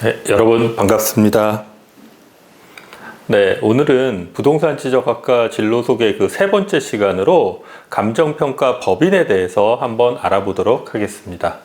네, 여러분 반갑습니다. 네, 오늘은 부동산 지적학과 진로 소개 그 세 번째 시간으로 감정평가 법인에 대해서 한번 알아보도록 하겠습니다.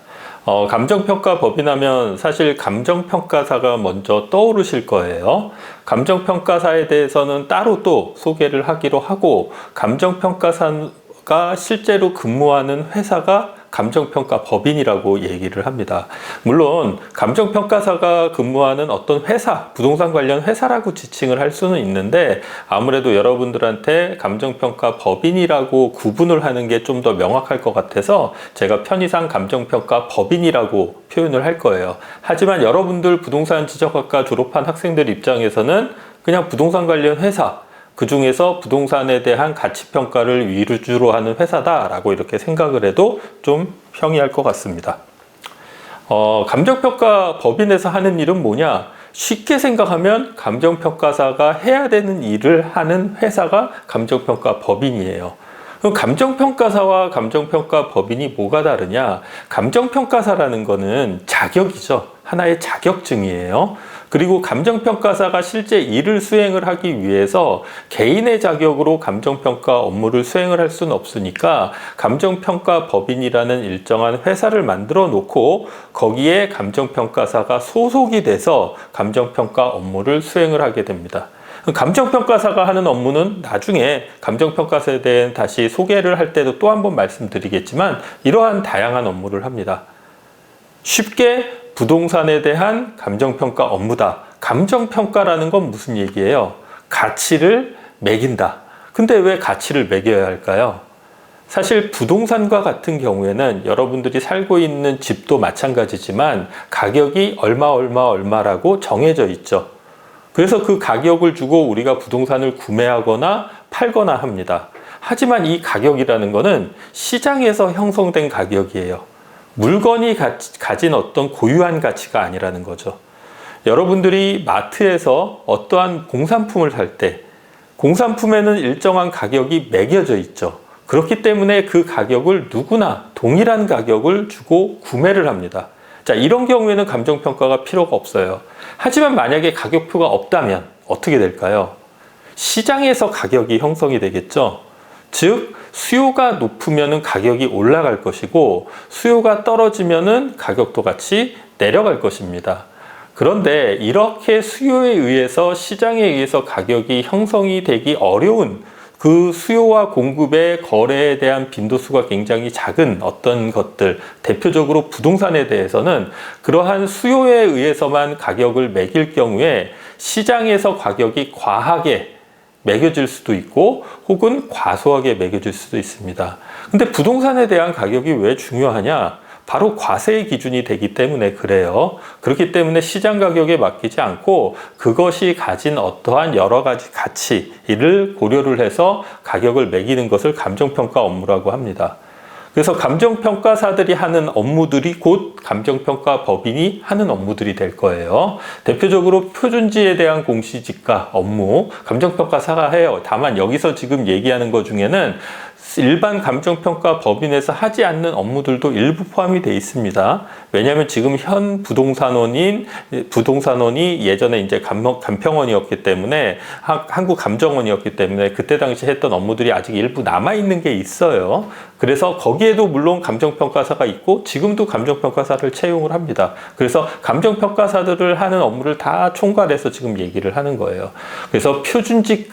감정평가 법인 하면 사실 감정평가사가 먼저 떠오르실 거예요. 감정평가사에 대해서는 따로 또 소개를 하기로 하고, 감정평가사가 실제로 근무하는 회사가 감정평가 법인이라고 얘기를 합니다. 물론 감정평가사가 근무하는 어떤 회사, 부동산 관련 회사라고 지칭을 할 수는 있는데, 아무래도 여러분들한테 감정평가 법인이라고 구분을 하는 게 좀 더 명확할 것 같아서 제가 편의상 감정평가 법인이라고 표현을 할 거예요. 하지만 여러분들 부동산 지적학과 졸업한 학생들 입장에서는 그냥 부동산 관련 회사, 그 중에서 부동산에 대한 가치평가를 위주로 하는 회사다라고 이렇게 생각을 해도 좀 평이할 것 같습니다. 감정평가 법인에서 하는 일은 뭐냐? 쉽게 생각하면 감정평가사가 해야 되는 일을 하는 회사가 감정평가 법인이에요. 그럼 감정평가사와 감정평가 법인이 뭐가 다르냐? 감정평가사라는 거는 자격이죠. 하나의 자격증이에요. 그리고 감정평가사가 실제 일을 수행을 하기 위해서 개인의 자격으로 감정평가 업무를 수행을 할 수는 없으니까 감정평가 법인이라는 일정한 회사를 만들어 놓고 거기에 감정평가사가 소속이 돼서 감정평가 업무를 수행을 하게 됩니다. 감정평가사가 하는 업무는 나중에 감정평가사에 대해 다시 소개를 할 때도 또 한 번 말씀드리겠지만 이러한 다양한 업무를 합니다. 쉽게 부동산에 대한 감정평가 업무다. 감정평가라는 건 무슨 얘기예요? 가치를 매긴다. 근데 왜 가치를 매겨야 할까요? 사실 부동산과 같은 경우에는 여러분들이 살고 있는 집도 마찬가지지만 가격이 얼마라고 정해져 있죠. 그래서 그 가격을 주고 우리가 부동산을 구매하거나 팔거나 합니다. 하지만 이 가격이라는 거는 시장에서 형성된 가격이에요. 물건이 가진 어떤 고유한 가치가 아니라는 거죠. 여러분들이 마트에서 어떠한 공산품을 살 때 공산품에는 일정한 가격이 매겨져 있죠. 그렇기 때문에 그 가격을 누구나 동일한 가격을 주고 구매를 합니다. 자, 이런 경우에는 감정평가가 필요가 없어요. 하지만 만약에 가격표가 없다면 어떻게 될까요? 시장에서 가격이 형성이 되겠죠. 즉, 수요가 높으면 가격이 올라갈 것이고 수요가 떨어지면 가격도 같이 내려갈 것입니다. 그런데 이렇게 수요에 의해서 시장에 의해서 가격이 형성이 되기 어려운 그 수요와 공급의 거래에 대한 빈도수가 굉장히 작은 어떤 것들, 대표적으로 부동산에 대해서는 그러한 수요에 의해서만 가격을 매길 경우에 시장에서 가격이 과하게 매겨질 수도 있고 혹은 과소하게 매겨질 수도 있습니다. 근데 부동산에 대한 가격이 왜 중요하냐? 바로 과세의 기준이 되기 때문에 그래요. 그렇기 때문에 시장 가격에 맡기지 않고 그것이 가진 어떠한 여러 가지 가치를 고려를 해서 가격을 매기는 것을 감정평가 업무라고 합니다. 그래서 감정평가사들이 하는 업무들이 곧 감정평가 법인이 하는 업무들이 될 거예요. 대표적으로 표준지에 대한 공시지가 업무, 감정평가사가 해요. 다만 여기서 지금 얘기하는 것 중에는 일반 감정평가 법인에서 하지 않는 업무들도 일부 포함이 되어 있습니다. 왜냐하면 지금 현 부동산원이 예전에 이제 감평원이었기 때문에 한국감정원이었기 때문에 그때 당시 했던 업무들이 아직 일부 남아있는 게 있어요. 그래서 거기에도 물론 감정평가사가 있고 지금도 감정평가사를 채용을 합니다. 그래서 감정평가사들을 하는 업무를 다 총괄해서 지금 얘기를 하는 거예요. 그래서 표준지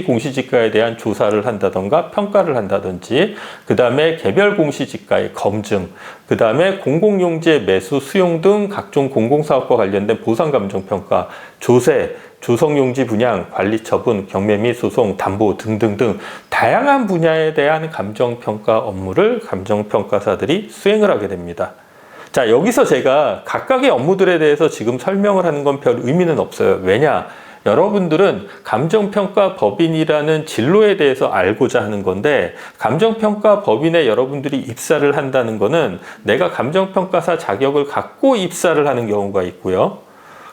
공시지가에 대한 조사를 한다던가 평가를 한다든지, 그 다음에 개별 공시지가의 검증, 그 다음에 공공용지의 매수, 수용 등 각종 공공사업과 관련된 보상감정평가, 조세, 조성용지 분양, 관리처분, 경매 및 소송, 담보 등등등 다양한 분야에 대한 감정평가 업무를 감정평가사들이 수행을 하게 됩니다. 자, 여기서 제가 각각의 업무들에 대해서 지금 설명을 하는 건 별 의미는 없어요. 왜냐? 여러분들은 감정평가 법인이라는 진로에 대해서 알고자 하는 건데, 감정평가 법인에 여러분들이 입사를 한다는 거는 내가 감정평가사 자격을 갖고 입사를 하는 경우가 있고요.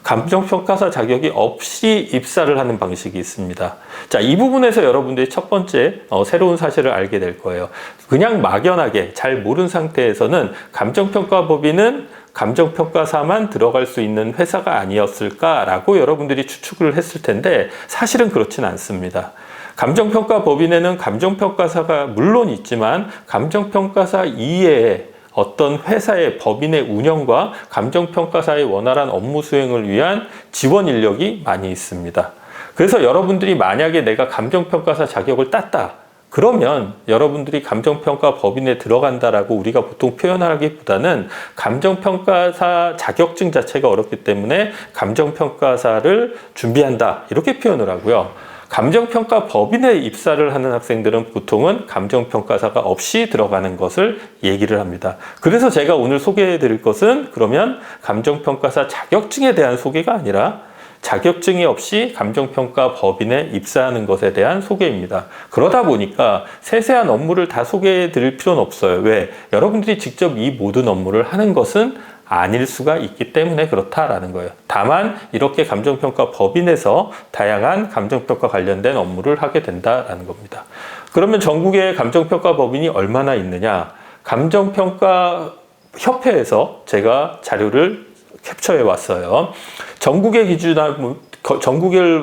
감정평가사 자격이 없이 입사를 하는 방식이 있습니다. 자, 이 부분에서 여러분들이 첫 번째 새로운 사실을 알게 될 거예요. 그냥 막연하게 잘 모르는 상태에서는 감정평가 법인은 감정평가사만 들어갈 수 있는 회사가 아니었을까라고 여러분들이 추측을 했을 텐데 사실은 그렇진 않습니다. 감정평가 법인에는 감정평가사가 물론 있지만 감정평가사 이외에 어떤 회사의 법인의 운영과 감정평가사의 원활한 업무 수행을 위한 지원 인력이 많이 있습니다. 그래서 여러분들이 만약에 내가 감정평가사 자격을 땄다. 그러면 여러분들이 감정평가 법인에 들어간다라고 우리가 보통 표현하기보다는 감정평가사 자격증 자체가 어렵기 때문에 감정평가사를 준비한다. 이렇게 표현을 하고요. 감정평가 법인에 입사를 하는 학생들은 보통은 감정평가사가 없이 들어가는 것을 얘기를 합니다. 그래서 제가 오늘 소개해 드릴 것은 그러면 감정평가사 자격증에 대한 소개가 아니라 자격증이 없이 감정평가 법인에 입사하는 것에 대한 소개입니다. 그러다 보니까 세세한 업무를 다 소개해 드릴 필요는 없어요. 왜? 여러분들이 직접 이 모든 업무를 하는 것은 아닐 수가 있기 때문에 그렇다라는 거예요. 다만 이렇게 감정평가 법인에서 다양한 감정평가 관련된 업무를 하게 된다라는 겁니다. 그러면 전국에 감정평가 법인이 얼마나 있느냐? 감정평가 협회에서 제가 자료를 캡처해 왔어요. 전국의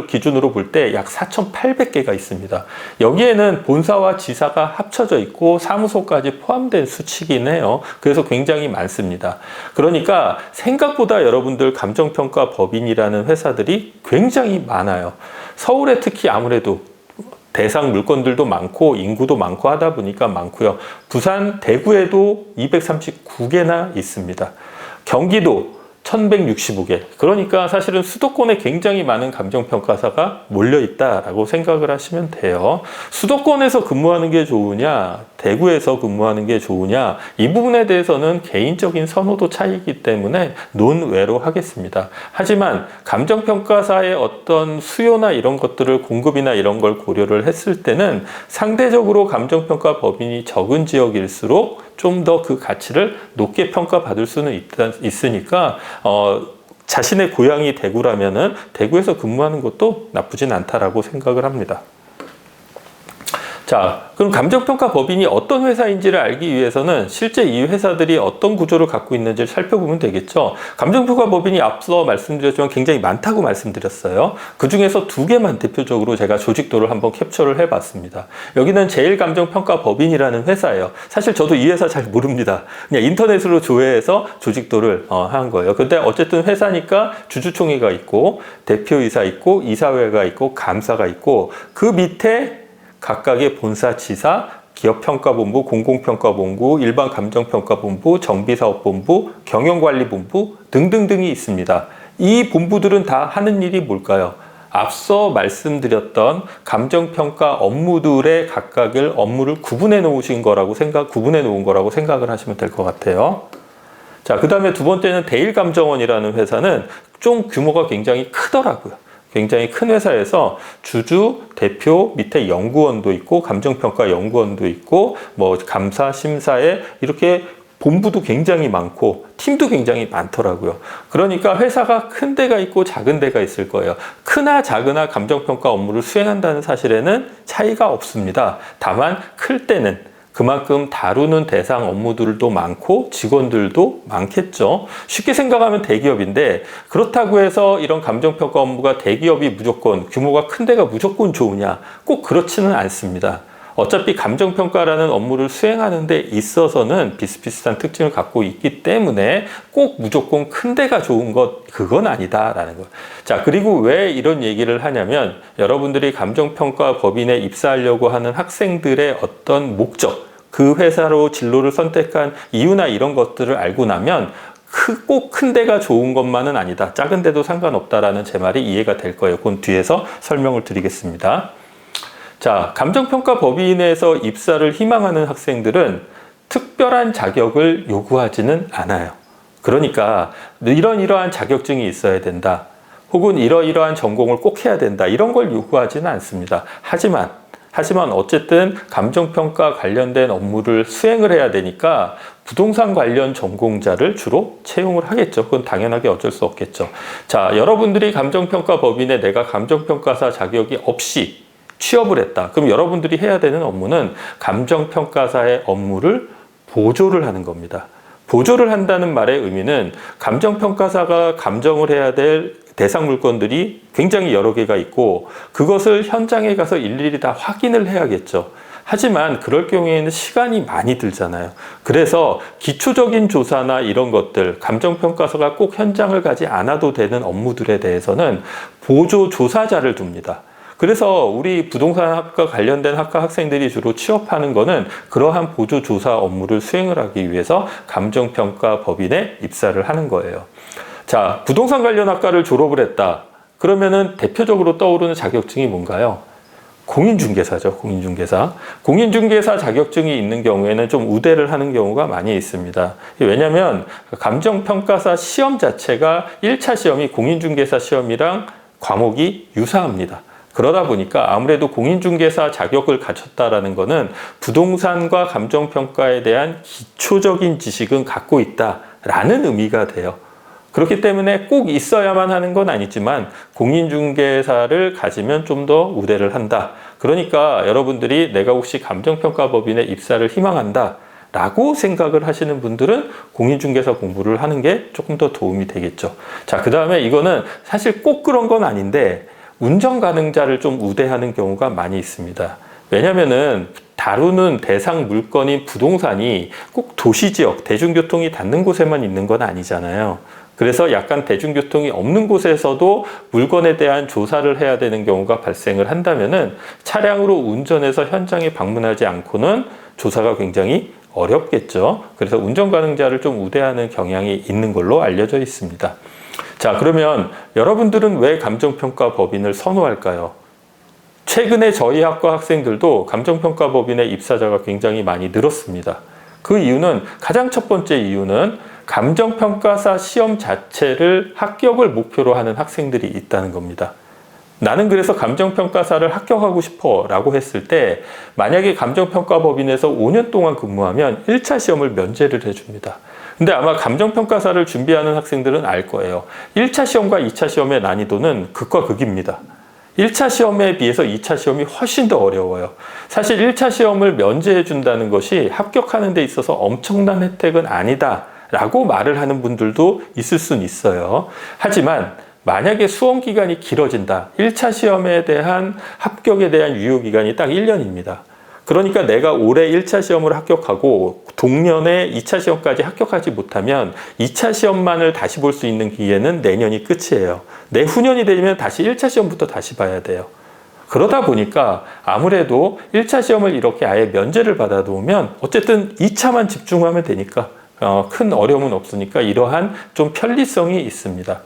기준으로 볼 때 약 4,800개가 있습니다. 여기에는 본사와 지사가 합쳐져 있고 사무소까지 포함된 수치긴 해요. 그래서 굉장히 많습니다. 그러니까 생각보다 여러분들 감정평가 법인이라는 회사들이 굉장히 많아요. 서울에 특히 아무래도 대상 물건들도 많고 인구도 많고 하다 보니까 많고요. 부산, 대구에도 239개나 있습니다. 경기도 1165개. 그러니까 사실은 수도권에 굉장히 많은 감정평가사가 몰려있다라고 생각을 하시면 돼요. 수도권에서 근무하는 게 좋으냐, 대구에서 근무하는 게 좋으냐, 이 부분에 대해서는 개인적인 선호도 차이이기 때문에 논외로 하겠습니다. 하지만 감정평가사의 어떤 수요나 이런 것들을 공급이나 이런 걸 고려를 했을 때는 상대적으로 감정평가 법인이 적은 지역일수록 좀 더 그 가치를 높게 평가받을 수는 있으니까 자신의 고향이 대구라면은 대구에서 근무하는 것도 나쁘진 않다라고 생각을 합니다. 자, 그럼 감정평가 법인이 어떤 회사인지를 알기 위해서는 실제 이 회사들이 어떤 구조를 갖고 있는지를 살펴보면 되겠죠. 감정평가 법인이 앞서 말씀드렸지만 굉장히 많다고 말씀드렸어요. 그 중에서 두 개만 대표적으로 제가 조직도를 한번 캡처를 해봤습니다. 여기는 제일감정평가 법인이라는 회사예요. 사실 저도 이 회사 잘 모릅니다. 그냥 인터넷으로 조회해서 조직도를 한 거예요. 근데 어쨌든 회사니까 주주총회가 있고 대표이사 있고 이사회가 있고 감사가 있고 그 밑에 각각의 본사, 지사, 기업평가본부, 공공평가본부, 일반감정평가본부, 정비사업본부, 경영관리본부 등등등이 있습니다. 이 본부들은 다 하는 일이 뭘까요? 앞서 말씀드렸던 감정평가 업무들의 각각을 업무를 구분해 놓은 거라고 생각을 하시면 될 것 같아요. 자, 그 다음에 두 번째는 대일감정원이라는 회사는 좀 규모가 굉장히 크더라고요. 굉장히 큰 회사에서 주주, 대표, 밑에 연구원도 있고 감정평가 연구원도 있고 뭐 감사, 심사에 이렇게 본부도 굉장히 많고 팀도 굉장히 많더라고요. 그러니까 회사가 큰 데가 있고 작은 데가 있을 거예요. 크나 작으나 감정평가 업무를 수행한다는 사실에는 차이가 없습니다. 다만 클 때는 그만큼 다루는 대상 업무들도 많고 직원들도 많겠죠. 쉽게 생각하면 대기업인데 그렇다고 해서 이런 감정평가 업무가 대기업이 무조건 규모가 큰 데가 무조건 좋으냐? 꼭 그렇지는 않습니다. 어차피 감정평가라는 업무를 수행하는 데 있어서는 비슷비슷한 특징을 갖고 있기 때문에 꼭 무조건 큰 데가 좋은 것, 그건 아니다라는 거. 자, 그리고 왜 이런 얘기를 하냐면 여러분들이 감정평가 법인에 입사하려고 하는 학생들의 어떤 목적, 그 회사로 진로를 선택한 이유나 이런 것들을 알고 나면 꼭 큰 데가 좋은 것만은 아니다. 작은 데도 상관없다라는 제 말이 이해가 될 거예요. 그건 뒤에서 설명을 드리겠습니다. 자, 감정평가 법인에서 입사를 희망하는 학생들은 특별한 자격을 요구하지는 않아요. 그러니까 이러한 자격증이 있어야 된다. 혹은 이러이러한 전공을 꼭 해야 된다. 이런 걸 요구하지는 않습니다. 하지만 어쨌든 감정평가 관련된 업무를 수행을 해야 되니까 부동산 관련 전공자를 주로 채용을 하겠죠. 그건 당연하게 어쩔 수 없겠죠. 자, 여러분들이 감정평가 법인에 내가 감정평가사 자격이 없이 취업을 했다. 그럼 여러분들이 해야 되는 업무는 감정평가사의 업무를 보조를 하는 겁니다. 보조를 한다는 말의 의미는 감정평가사가 감정을 해야 될 대상 물건들이 굉장히 여러 개가 있고 그것을 현장에 가서 일일이 다 확인을 해야겠죠. 하지만 그럴 경우에는 시간이 많이 들잖아요. 그래서 기초적인 조사나 이런 것들, 감정평가사가 꼭 현장을 가지 않아도 되는 업무들에 대해서는 보조 조사자를 둡니다. 그래서 우리 부동산학과 관련된 학과 학생들이 주로 취업하는 거는 그러한 보조 조사 업무를 수행을 하기 위해서 감정평가 법인에 입사를 하는 거예요. 자, 부동산 관련 학과를 졸업을 했다. 그러면은 대표적으로 떠오르는 자격증이 뭔가요? 공인중개사죠. 공인중개사. 공인중개사 자격증이 있는 경우에는 좀 우대를 하는 경우가 많이 있습니다. 왜냐하면 감정평가사 시험 자체가 1차 시험이 공인중개사 시험이랑 과목이 유사합니다. 그러다 보니까 아무래도 공인중개사 자격을 갖췄다라는 것은 부동산과 감정평가에 대한 기초적인 지식은 갖고 있다라는 의미가 돼요. 그렇기 때문에 꼭 있어야만 하는 건 아니지만 공인중개사를 가지면 좀 더 우대를 한다. 그러니까 여러분들이 내가 혹시 감정평가법인에 입사를 희망한다 라고 생각을 하시는 분들은 공인중개사 공부를 하는 게 조금 더 도움이 되겠죠. 자, 그 다음에 이거는 사실 꼭 그런 건 아닌데 운전 가능자를 좀 우대하는 경우가 많이 있습니다. 왜냐면은 다루는 대상 물건인 부동산이 꼭 도시지역, 대중교통이 닿는 곳에만 있는 건 아니잖아요. 그래서 약간 대중교통이 없는 곳에서도 물건에 대한 조사를 해야 되는 경우가 발생을 한다면은 차량으로 운전해서 현장에 방문하지 않고는 조사가 굉장히 어렵겠죠. 그래서 운전 가능자를 좀 우대하는 경향이 있는 걸로 알려져 있습니다. 자, 그러면 여러분들은 왜 감정평가 법인을 선호할까요? 최근에 저희 학과 학생들도 감정평가 법인의 입사자가 굉장히 많이 늘었습니다. 그 이유는 가장 첫 번째 이유는 감정평가사 시험 자체를 합격을 목표로 하는 학생들이 있다는 겁니다. 나는 그래서 감정평가사를 합격하고 싶어 라고 했을 때 만약에 감정평가법인에서 5년 동안 근무하면 1차 시험을 면제를 해줍니다. 근데 아마 감정평가사를 준비하는 학생들은 알 거예요. 1차 시험과 2차 시험의 난이도는 극과 극입니다. 1차 시험에 비해서 2차 시험이 훨씬 더 어려워요. 사실 1차 시험을 면제해 준다는 것이 합격하는 데 있어서 엄청난 혜택은 아니다 라고 말을 하는 분들도 있을 수는 있어요. 하지만 만약에 수험 기간이 길어진다. 1차 시험에 대한 합격에 대한 유효 기간이 딱 1년입니다. 그러니까 내가 올해 1차 시험을 합격하고 동년에 2차 시험까지 합격하지 못하면 2차 시험만을 다시 볼 수 있는 기회는 내년이 끝이에요. 내후년이 되면 다시 1차 시험부터 다시 봐야 돼요. 그러다 보니까 아무래도 1차 시험을 이렇게 아예 면제를 받아 놓으면 어쨌든 2차만 집중하면 되니까 큰 어려움은 없으니까 이러한 좀 편리성이 있습니다.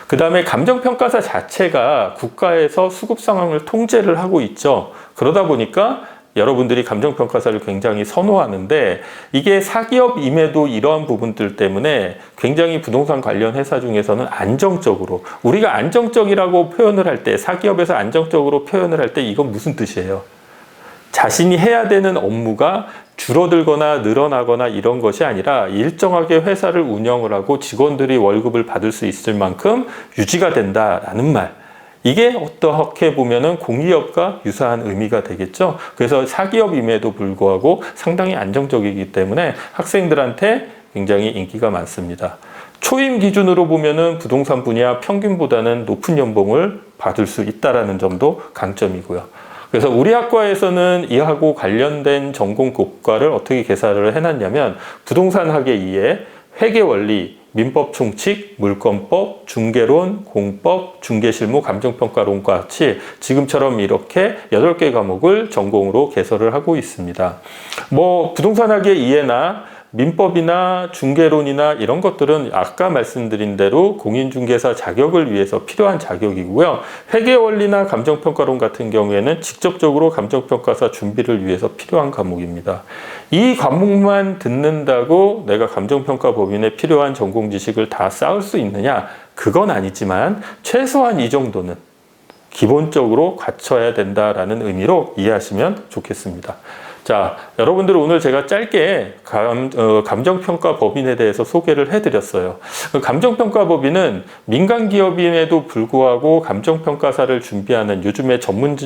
그 다음에 감정평가사 자체가 국가에서 수급 상황을 통제를 하고 있죠. 그러다 보니까 여러분들이 감정평가사를 굉장히 선호하는데 이게 사기업임에도 이러한 부분들 때문에 굉장히 부동산 관련 회사 중에서는 안정적으로, 우리가 안정적이라고 표현을 할 때, 사기업에서 안정적으로 표현을 할 때 이건 무슨 뜻이에요? 자신이 해야 되는 업무가 줄어들거나 늘어나거나 이런 것이 아니라 일정하게 회사를 운영을 하고 직원들이 월급을 받을 수 있을 만큼 유지가 된다라는 말. 이게 어떻게 보면은 공기업과 유사한 의미가 되겠죠. 그래서 사기업임에도 불구하고 상당히 안정적이기 때문에 학생들한테 굉장히 인기가 많습니다. 초임 기준으로 보면은 부동산 분야 평균보다는 높은 연봉을 받을 수 있다라는 점도 강점이고요. 그래서 우리 학과에서는 이하고 관련된 전공 교과를 어떻게 개설을 해놨냐면 부동산학에 의해 회계원리, 민법총칙, 물권법, 중개론, 공법, 중개실무, 감정평가론과 같이 지금처럼 이렇게 8개 과목을 전공으로 개설을 하고 있습니다. 부동산학의 이해나 민법이나 중개론이나 이런 것들은 아까 말씀드린 대로 공인중개사 자격을 위해서 필요한 자격이고요. 회계원리나 감정평가론 같은 경우에는 직접적으로 감정평가사 준비를 위해서 필요한 과목입니다. 이 과목만 듣는다고 내가 감정평가법인에 필요한 전공 지식을 다 쌓을 수 있느냐? 그건 아니지만 최소한 이 정도는 기본적으로 갖춰야 된다라는 의미로 이해하시면 좋겠습니다. 자, 자, 여러분들 오늘 제가 짧게 감정평가 법인에 대해서 소개를 해드렸어요. 감정평가 법인은 민간 기업임에도 불구하고 감정평가사를 준비하는 요즘에 전문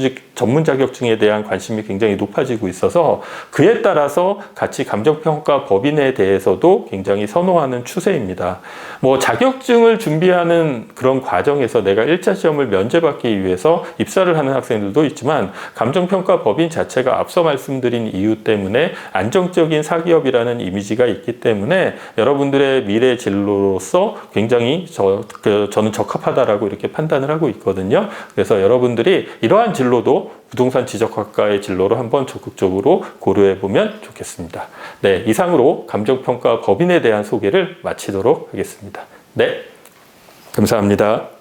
자격증에 대한 관심이 굉장히 높아지고 있어서 그에 따라서 같이 감정평가 법인에 대해서도 굉장히 선호하는 추세입니다. 뭐 자격증을 준비하는 그런 과정에서 내가 1차 시험을 면제받기 위해서 입사를 하는 학생들도 있지만 감정평가 법인 자체가 앞서 말씀드린 이유 때문에 안정적인 사기업이라는 이미지가 있기 때문에 여러분들의 미래 진로로서 굉장히 저는 적합하다라고 이렇게 판단을 하고 있거든요. 그래서 여러분들이 이러한 진로도 부동산 지적학과의 진로로 한번 적극적으로 고려해 보면 좋겠습니다. 네, 이상으로 감정평가 법인에 대한 소개를 마치도록 하겠습니다. 네, 감사합니다.